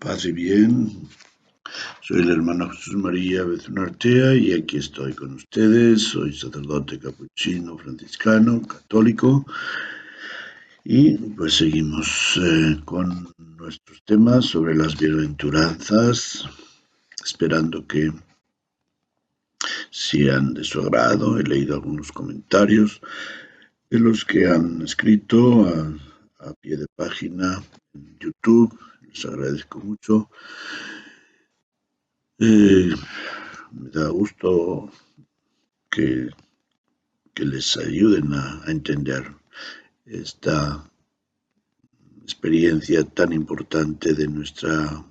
Paz y bien, soy el hermano Jesús María Bezuna Artea y aquí estoy con ustedes. Soy sacerdote capuchino franciscano, católico, y pues seguimos con nuestros temas sobre las bienaventuranzas, esperando que sean de su agrado. He leído algunos comentarios de los que han escrito a pie de página en YouTube. Les agradezco mucho. Me da gusto que, que les ayuden a entender esta experiencia tan importante de nuestra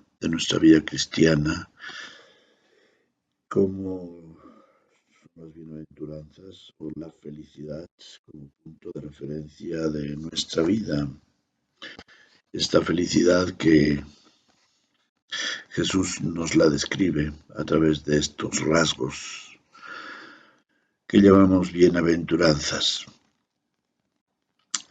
vida cristiana, como las bienaventuranzas o la felicidad como punto de referencia de nuestra vida. Esta felicidad que Jesús nos la describe a través de estos rasgos que llamamos bienaventuranzas.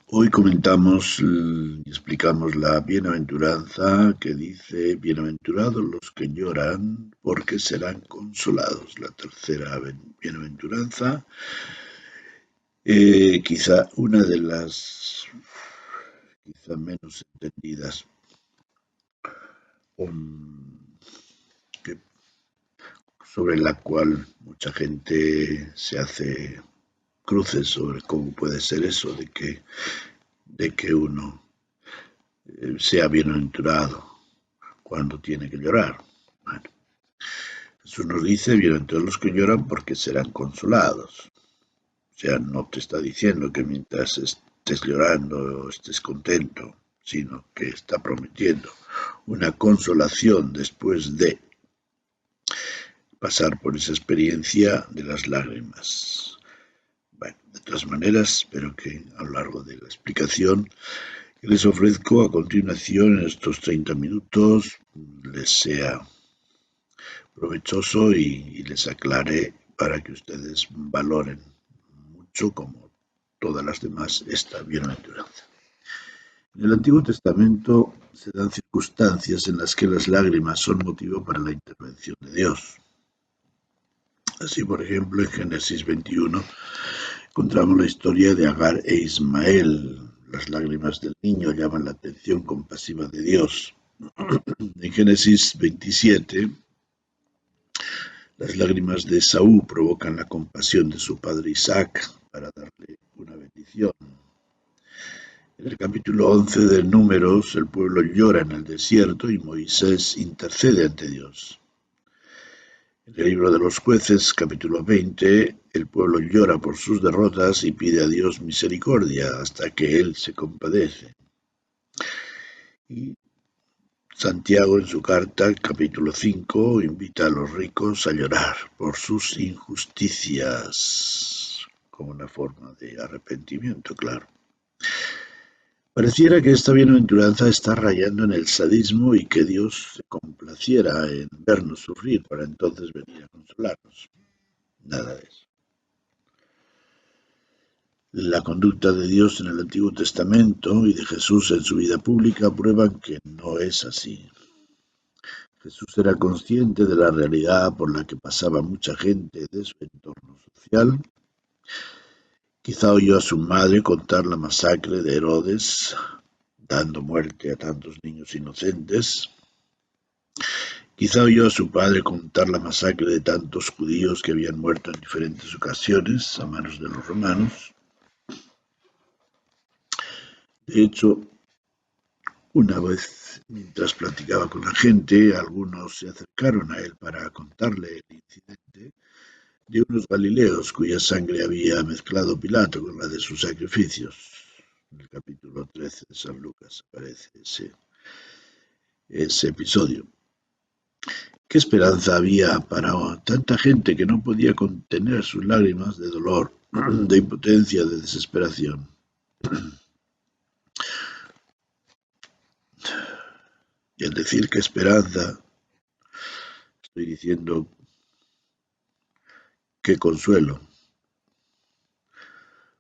Hoy comentamos y explicamos la bienaventuranza que dice: bienaventurados los que lloran, porque serán consolados. La tercera bienaventuranza, quizá una de las menos entendidas, sobre la cual mucha gente se hace cruces sobre cómo puede ser eso de que uno sea bienaventurado cuando tiene que llorar. Bueno, Jesús nos dice: bienaventurados los que lloran, porque serán consolados. O sea, no te está diciendo que mientras estés llorando estés contento, sino que está prometiendo una consolación después de pasar por esa experiencia de las lágrimas. Bueno, de todas maneras, espero que a lo largo de la explicación que les ofrezco a continuación en estos 30 minutos les sea provechoso y les aclare, para que ustedes valoren mucho, como todas las demás, esta bienaventuranza. En el Antiguo Testamento se dan circunstancias en las que las lágrimas son motivo para la intervención de Dios. Así, por ejemplo, en Génesis 21 encontramos la historia de Agar e Ismael. Las lágrimas del niño llaman la atención compasiva de Dios. En Génesis 27, las lágrimas de Esaú provocan la compasión de su padre Isaac para darle una bendición. En el capítulo 11 de Números, el pueblo llora en el desierto y Moisés intercede ante Dios. En el libro de los Jueces, capítulo 20, el pueblo llora por sus derrotas y pide a Dios misericordia hasta que Él se compadece. Y Santiago, en su carta, capítulo 5, invita a los ricos a llorar por sus injusticias, como una forma de arrepentimiento, claro. Pareciera que esta bienaventuranza está rayando en el sadismo y que Dios se complaciera en vernos sufrir para entonces venir a consolarnos. Nada de eso. La conducta de Dios en el Antiguo Testamento y de Jesús en su vida pública prueban que no es así. Jesús era consciente de la realidad por la que pasaba mucha gente de su entorno social. Quizá oyó a su madre contar la masacre de Herodes, dando muerte a tantos niños inocentes. Quizá oyó a su padre contar la masacre de tantos judíos que habían muerto en diferentes ocasiones a manos de los romanos. De hecho, una vez, mientras platicaba con la gente, algunos se acercaron a él para contarle el incidente de unos galileos cuya sangre había mezclado Pilato con la de sus sacrificios. En el capítulo 13 de San Lucas aparece ese episodio. ¿Qué esperanza había para tanta gente que no podía contener sus lágrimas de dolor, de impotencia, de desesperación? Y al decir que esperanza, estoy diciendo qué consuelo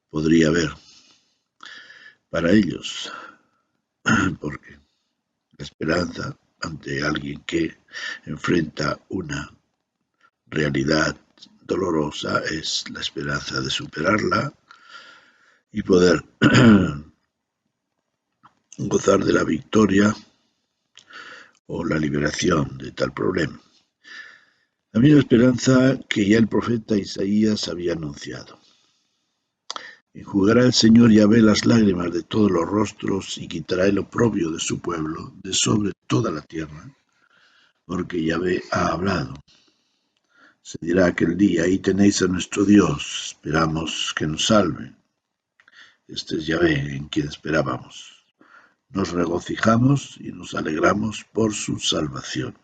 podría haber para ellos, porque la esperanza ante alguien que enfrenta una realidad dolorosa es la esperanza de superarla y poder gozar de la victoria o la liberación de tal problema. La misma esperanza que ya el profeta Isaías había anunciado. Enjugará el Señor Yahvé las lágrimas de todos los rostros y quitará el oprobio de su pueblo de sobre toda la tierra, porque Yahvé ha hablado. Se dirá aquel día, ahí tenéis a nuestro Dios, esperamos que nos salve. Este es Yahvé en quien esperábamos. Nos regocijamos y nos alegramos por su salvación.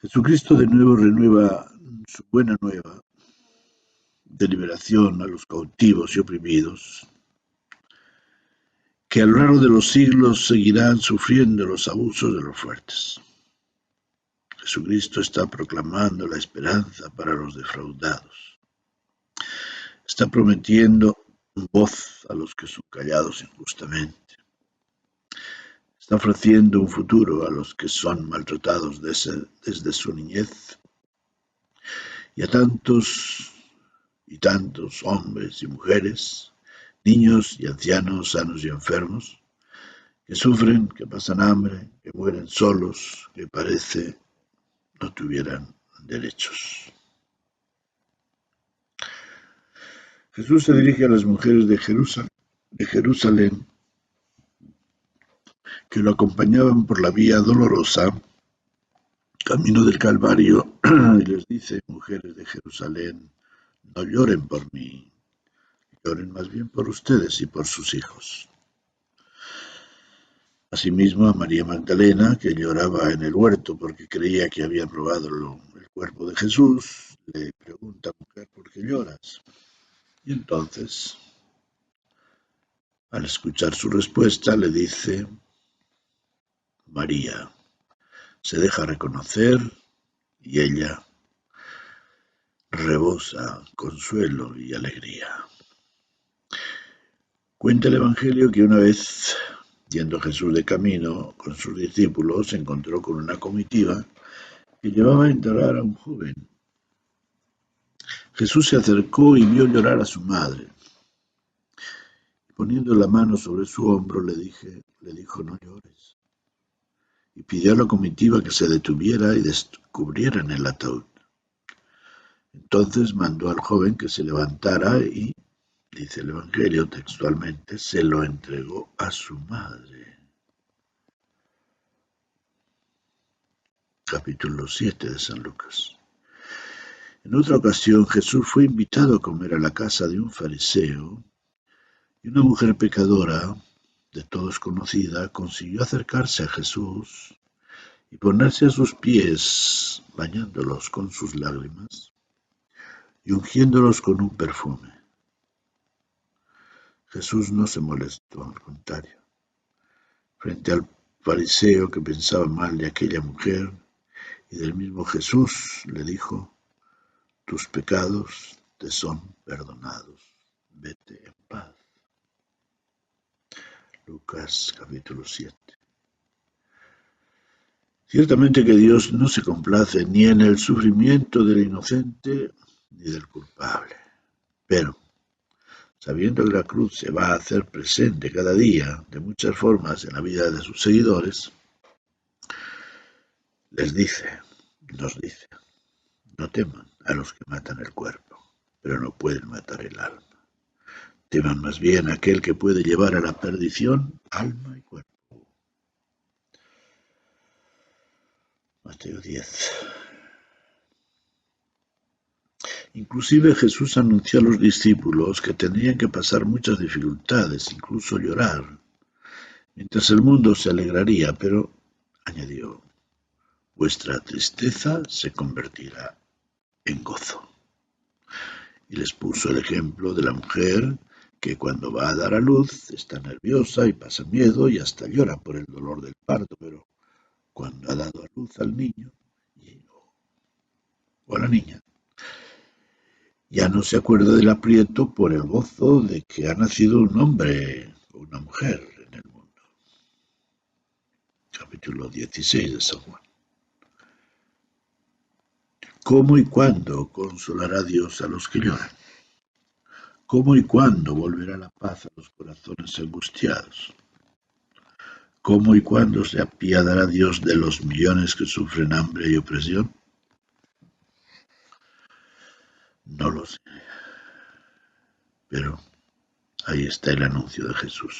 Jesucristo de nuevo renueva su buena nueva de liberación a los cautivos y oprimidos, que a lo largo de los siglos seguirán sufriendo los abusos de los fuertes. Jesucristo está proclamando la esperanza para los defraudados. Está prometiendo voz a los que son callados injustamente. Está ofreciendo un futuro a los que son maltratados desde su niñez. Y a tantos y tantos hombres y mujeres, niños y ancianos, sanos y enfermos, que sufren, que pasan hambre, que mueren solos, que parece no tuvieran derechos. Jesús se dirige a las mujeres de Jerusalén que lo acompañaban por la vía dolorosa, camino del Calvario, y les dice, mujeres de Jerusalén, no lloren por mí, lloren más bien por ustedes y por sus hijos. Asimismo a María Magdalena, que lloraba en el huerto porque creía que habían robado el cuerpo de Jesús, le pregunta, mujer, ¿por qué lloras? Y entonces, al escuchar su respuesta, le dice, María, se deja reconocer y ella rebosa consuelo y alegría. Cuenta el Evangelio que una vez, yendo Jesús de camino con sus discípulos, se encontró con una comitiva que llevaba a enterrar a un joven. Jesús se acercó y vio llorar a su madre. Poniendo la mano sobre su hombro, le dijo, no llores. Y pidió a la comitiva que se detuviera y descubrieran el ataúd. Entonces mandó al joven que se levantara y, dice el Evangelio textualmente, se lo entregó a su madre. Capítulo 7 de San Lucas. En otra ocasión Jesús fue invitado a comer a la casa de un fariseo y una mujer pecadora, de todos conocida, consiguió acercarse a Jesús y ponerse a sus pies, bañándolos con sus lágrimas y ungiéndolos con un perfume. Jesús no se molestó, al contrario. Frente al fariseo que pensaba mal de aquella mujer y del mismo Jesús, le dijo, tus pecados te son perdonados, vete en paz. Lucas capítulo 7. Ciertamente que Dios no se complace ni en el sufrimiento del inocente ni del culpable, pero sabiendo que la cruz se va a hacer presente cada día de muchas formas en la vida de sus seguidores, nos dice, no teman a los que matan el cuerpo, pero no pueden matar el alma. Teman más bien a aquel que puede llevar a la perdición alma y cuerpo. Mateo 10. Inclusive Jesús anunció a los discípulos que tendrían que pasar muchas dificultades, incluso llorar, mientras el mundo se alegraría, pero añadió, vuestra tristeza se convertirá en gozo. Y les puso el ejemplo de la mujer que cuando va a dar a luz está nerviosa y pasa miedo y hasta llora por el dolor del parto, pero cuando ha dado a luz al niño o a la niña, ya no se acuerda del aprieto por el gozo de que ha nacido un hombre o una mujer en el mundo. capítulo 16 de San Juan. ¿Cómo y cuándo consolará Dios a los que lloran? ¿Cómo y cuándo volverá la paz a los corazones angustiados? ¿Cómo y cuándo se apiadará Dios de los millones que sufren hambre y opresión? No lo sé, pero ahí está el anuncio de Jesús.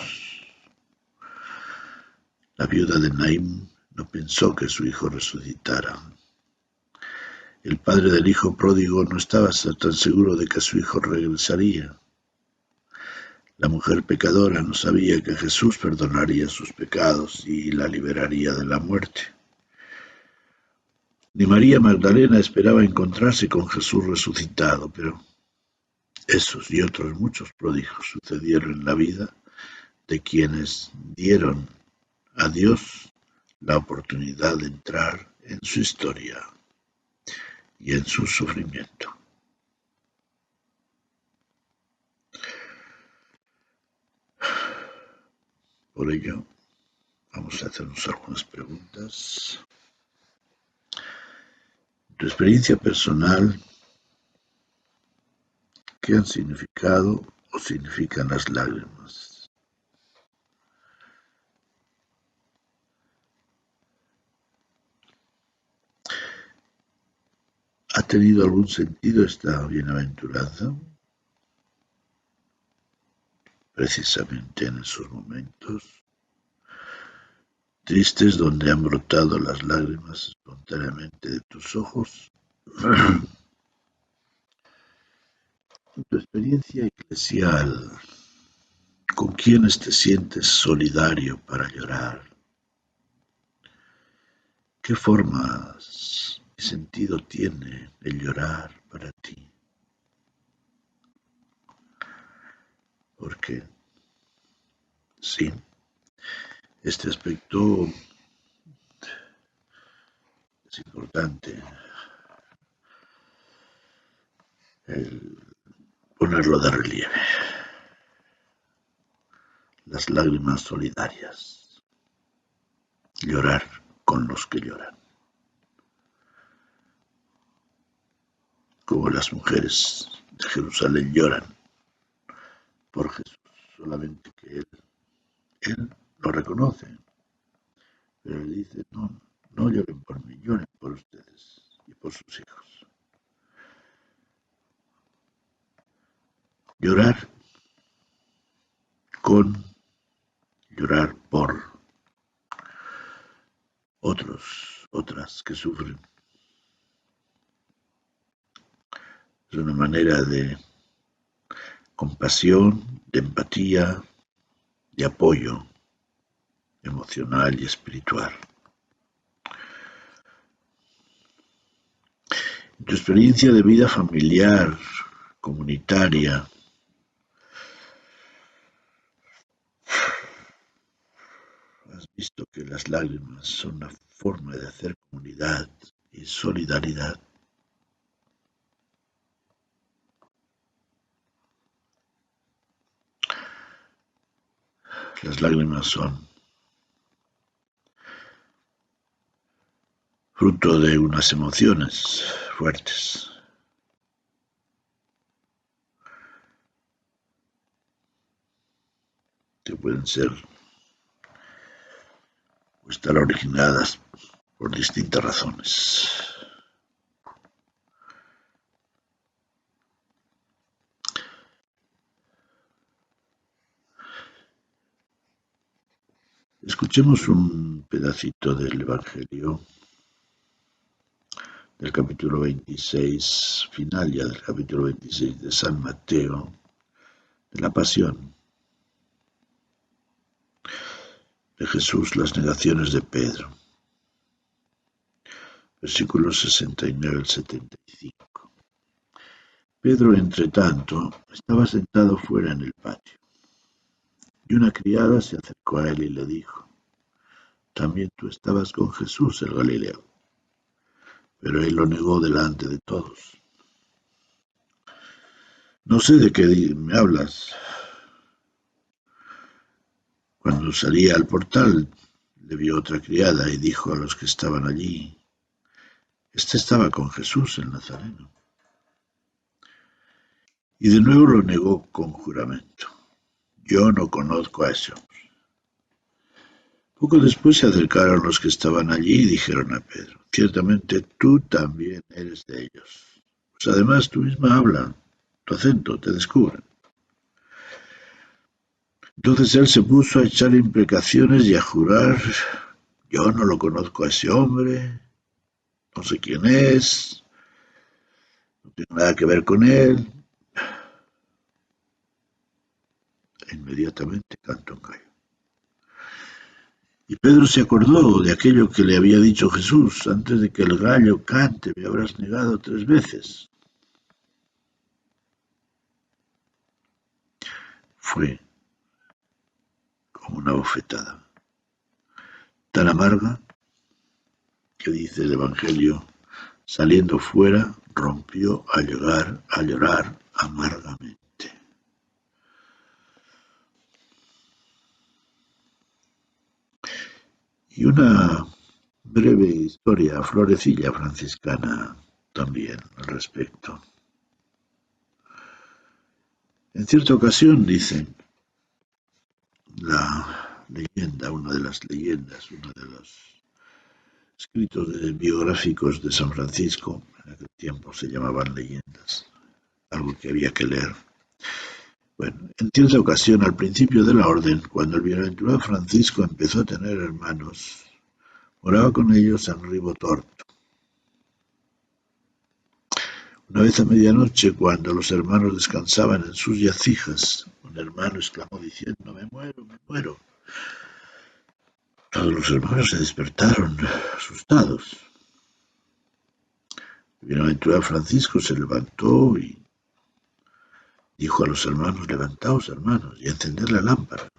La viuda de Naim no pensó que su hijo resucitara. El padre del hijo pródigo no estaba tan seguro de que su hijo regresaría. La mujer pecadora no sabía que Jesús perdonaría sus pecados y la liberaría de la muerte. Ni María Magdalena esperaba encontrarse con Jesús resucitado, pero esos y otros muchos prodigios sucedieron en la vida de quienes dieron a Dios la oportunidad de entrar en su historia y en su sufrimiento. Por ello, vamos a hacernos algunas preguntas. Tu experiencia personal, ¿qué han significado o significan las lágrimas? ¿Ha tenido algún sentido esta bienaventuranza? Precisamente en esos momentos tristes donde han brotado las lágrimas espontáneamente de tus ojos. En tu experiencia eclesial, ¿con quiénes te sientes solidario para llorar? ¿Qué formas y sentido tiene el llorar para ti? Porque sí, este aspecto es importante, el ponerlo de relieve. Las lágrimas solidarias, llorar con los que lloran, como las mujeres de Jerusalén lloran por Jesús, solamente que él lo reconoce, pero él dice, no lloren por mí, lloren por ustedes y por sus hijos. Llorar con, llorar por otras que sufren. Es una manera de compasión, de empatía, de apoyo emocional y espiritual. Tu experiencia de vida familiar, comunitaria, has visto que las lágrimas son una forma de hacer comunidad y solidaridad. Las lágrimas son fruto de unas emociones fuertes. Que pueden ser o estar originadas por distintas razones. Escuchemos un pedacito del Evangelio del capítulo 26, final ya del capítulo 26 de San Mateo, de la Pasión de Jesús, las negaciones de Pedro, versículos 69 al 75. Pedro, entre tanto, estaba sentado fuera en el patio, y una criada se acercó a él y le dijo, también tú estabas con Jesús el Galileo. Pero él lo negó delante de todos. No sé de qué me hablas. Cuando salía al portal, le vio otra criada y dijo a los que estaban allí: «Este estaba con Jesús el Nazareno». Y de nuevo lo negó con juramento: «Yo no conozco a ese hombre». Poco después se acercaron los que estaban allí y dijeron a Pedro: «Ciertamente tú también eres de ellos, pues además tu misma habla, tu acento te descubre». Entonces él se puso a echar imprecaciones y a jurar: «Yo no lo conozco a ese hombre, no sé quién es, no tengo nada que ver con él». E inmediatamente cantó un gallo. Y Pedro se acordó de aquello que le había dicho Jesús: «Antes de que el gallo cante, me habrás negado 3 veces». Fue como una bofetada, tan amarga que, dice el Evangelio, saliendo fuera, rompió a llorar amargamente. Y una breve historia florecilla franciscana también al respecto. En cierta ocasión, dicen, la leyenda, una de las leyendas, uno de los escritos biográficos de San Francisco, en aquel tiempo se llamaban leyendas, algo que había que leer. Bueno, en cierta ocasión, al principio de la orden, cuando el bienaventurado Francisco empezó a tener hermanos, moraba con ellos en Ribotorto. Una vez a medianoche, cuando los hermanos descansaban en sus yacijas, un hermano exclamó diciendo: «Me muero, me muero». Todos los hermanos se despertaron, asustados. El bienaventurado Francisco se levantó y dijo a los hermanos: «Levantaos, hermanos, y encended la lámpara».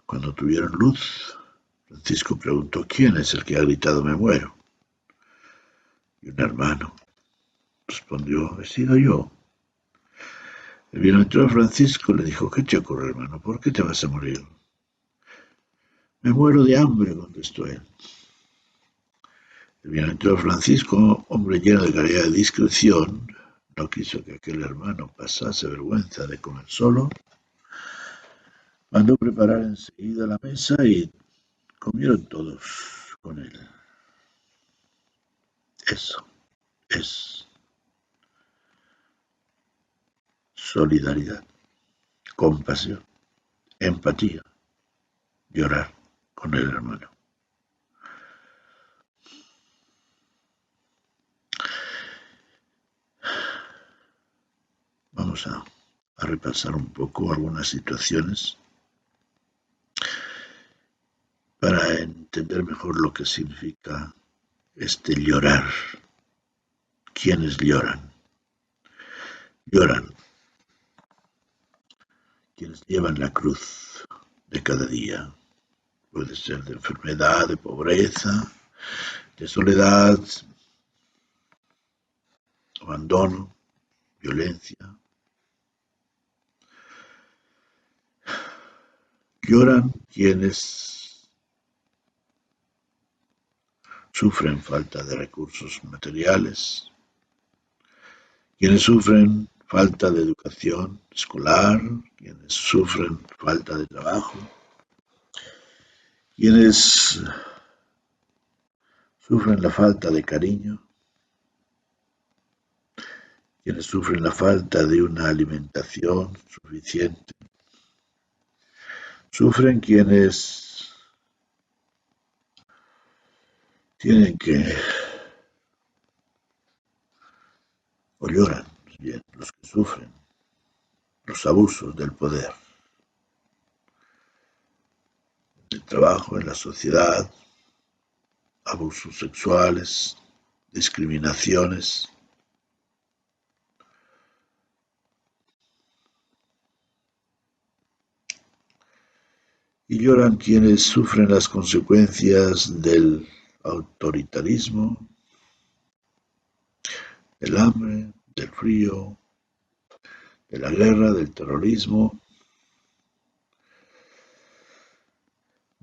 Cuando tuvieron luz, Francisco preguntó: «¿Quién es el que ha gritado me muero?». Y un hermano respondió: «He sido yo». El bienaventurado Francisco le dijo: «¿Qué te ocurre, hermano? ¿Por qué te vas a morir?». «Me muero de hambre», contestó él. El bienaventurado Francisco, hombre lleno de caridad y discreción, no quiso que aquel hermano pasase vergüenza de comer solo. Mandó preparar enseguida la mesa y comieron todos con él. Eso es solidaridad, compasión, empatía, llorar con el hermano. Vamos a repasar un poco algunas situaciones para entender mejor lo que significa este llorar. ¿Quiénes lloran? Lloran quienes llevan la cruz de cada día. Puede ser de enfermedad, de pobreza, de soledad, abandono, violencia. Lloran quienes sufren falta de recursos materiales, quienes sufren falta de educación escolar, quienes sufren falta de trabajo, quienes sufren la falta de cariño, quienes sufren la falta de una alimentación suficiente, sufren quienes tienen que, o lloran, bien, los que sufren los abusos del poder, del trabajo, en la sociedad, abusos sexuales, discriminaciones. Y lloran quienes sufren las consecuencias del autoritarismo, del hambre, del frío, de la guerra, del terrorismo,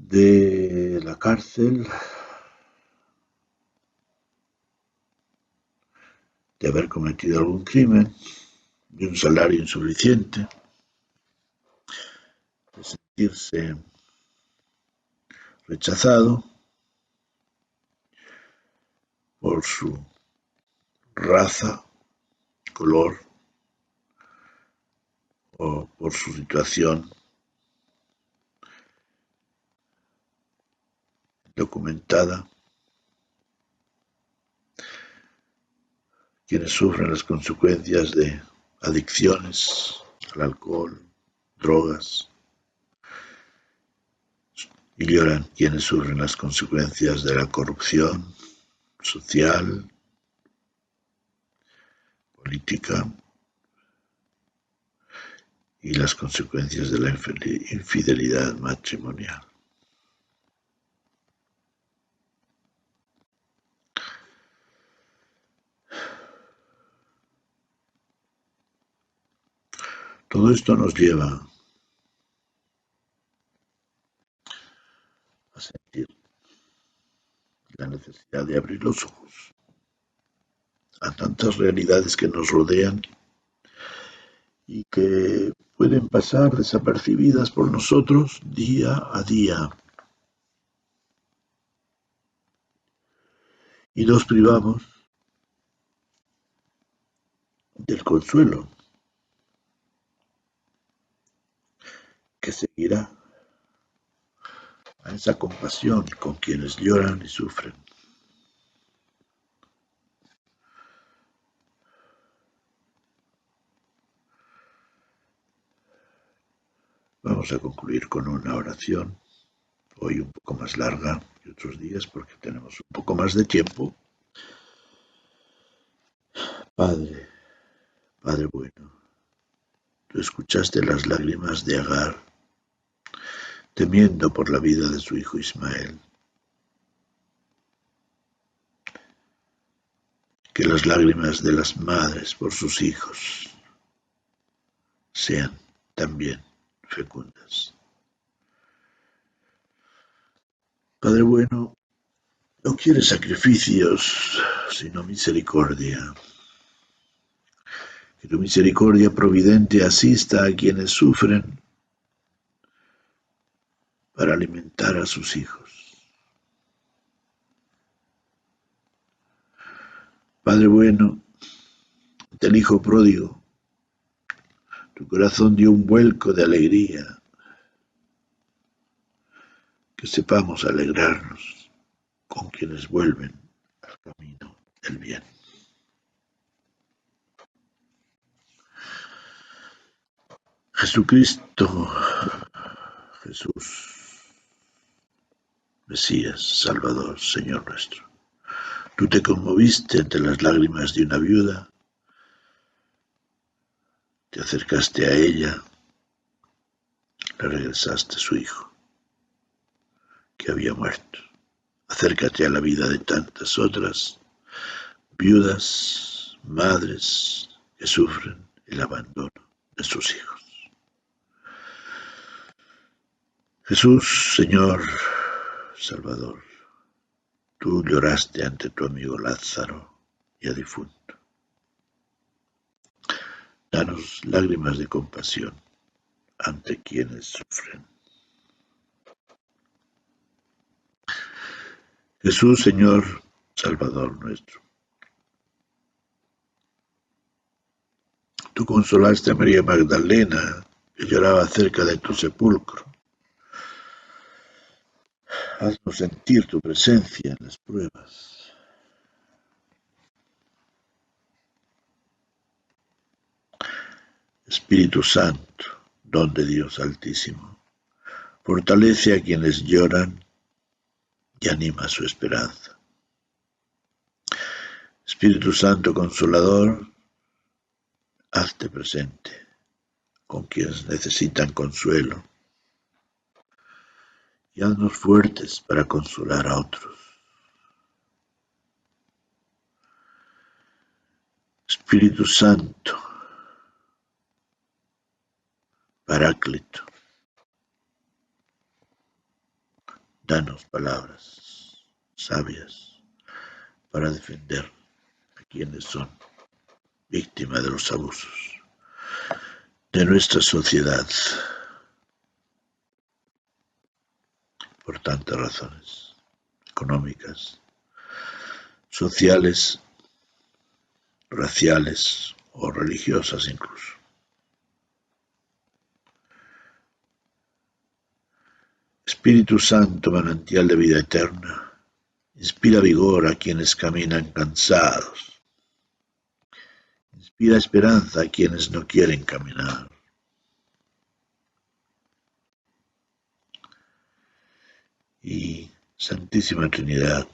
de la cárcel, de haber cometido algún crimen, de un salario insuficiente, de sentirse rechazado por su raza, color o por su situación documentada, quienes sufren las consecuencias de adicciones al alcohol, drogas, y lloran quienes sufren las consecuencias de la corrupción social, política y las consecuencias de la infidelidad matrimonial. Todo esto nos lleva a sentir la necesidad de abrir los ojos a tantas realidades que nos rodean y que pueden pasar desapercibidas por nosotros día a día. Y nos privamos del consuelo que seguirá a esa compasión con quienes lloran y sufren. Vamos a concluir con una oración, hoy un poco más larga que otros días porque tenemos un poco más de tiempo. Padre, Padre bueno, tú escuchaste las lágrimas de Agar, temiendo por la vida de su hijo Ismael. Que las lágrimas de las madres por sus hijos sean también fecundas. Padre bueno, no quieres sacrificios, sino misericordia. Que tu misericordia providente asista a quienes sufren para alimentar a sus hijos. Padre bueno, del hijo pródigo, tu corazón dio un vuelco de alegría. Que sepamos alegrarnos con quienes vuelven al camino del bien. Jesucristo, Jesús, Mesías, Salvador, Señor nuestro. Tú te conmoviste ante las lágrimas de una viuda, te acercaste a ella, le regresaste a su hijo, que había muerto. Acércate a la vida de tantas otras viudas, madres que sufren el abandono de sus hijos. Jesús, Señor, Salvador, tú lloraste ante tu amigo Lázaro, ya difunto. Danos lágrimas de compasión ante quienes sufren. Jesús, Señor, Salvador nuestro. Tú consolaste a María Magdalena, que lloraba cerca de tu sepulcro. Haznos sentir tu presencia en las pruebas. Espíritu Santo, don de Dios Altísimo, fortalece a quienes lloran y anima su esperanza. Espíritu Santo Consolador, hazte presente con quienes necesitan consuelo y haznos fuertes para consolar a otros. Espíritu Santo, Paráclito, Danos palabras sabias para defender a quienes son víctimas de los abusos de nuestra sociedad, por tantas razones, económicas, sociales, raciales o religiosas incluso. Espíritu Santo, manantial de vida eterna, inspira vigor a quienes caminan cansados, inspira esperanza a quienes no quieren caminar. Y Santísima Trinidad,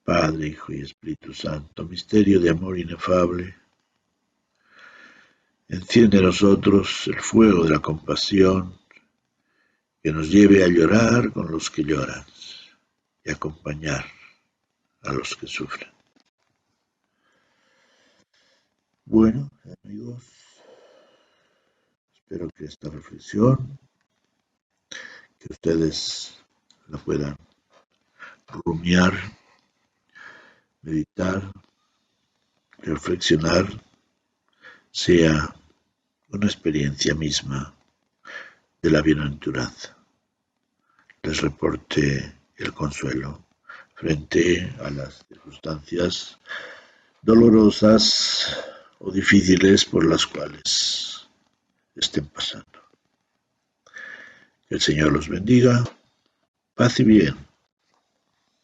Padre, Hijo y Espíritu Santo, misterio de amor inefable, enciende en nosotros el fuego de la compasión que nos lleve a llorar con los que lloran y acompañar a los que sufren. Bueno, amigos, espero que esta reflexión, que ustedes la puedan rumiar, meditar, reflexionar, sea una experiencia misma de la bienaventuranza. Les reporte el consuelo frente a las circunstancias dolorosas o difíciles por las cuales estén pasando. Que el Señor los bendiga. Paz y bien.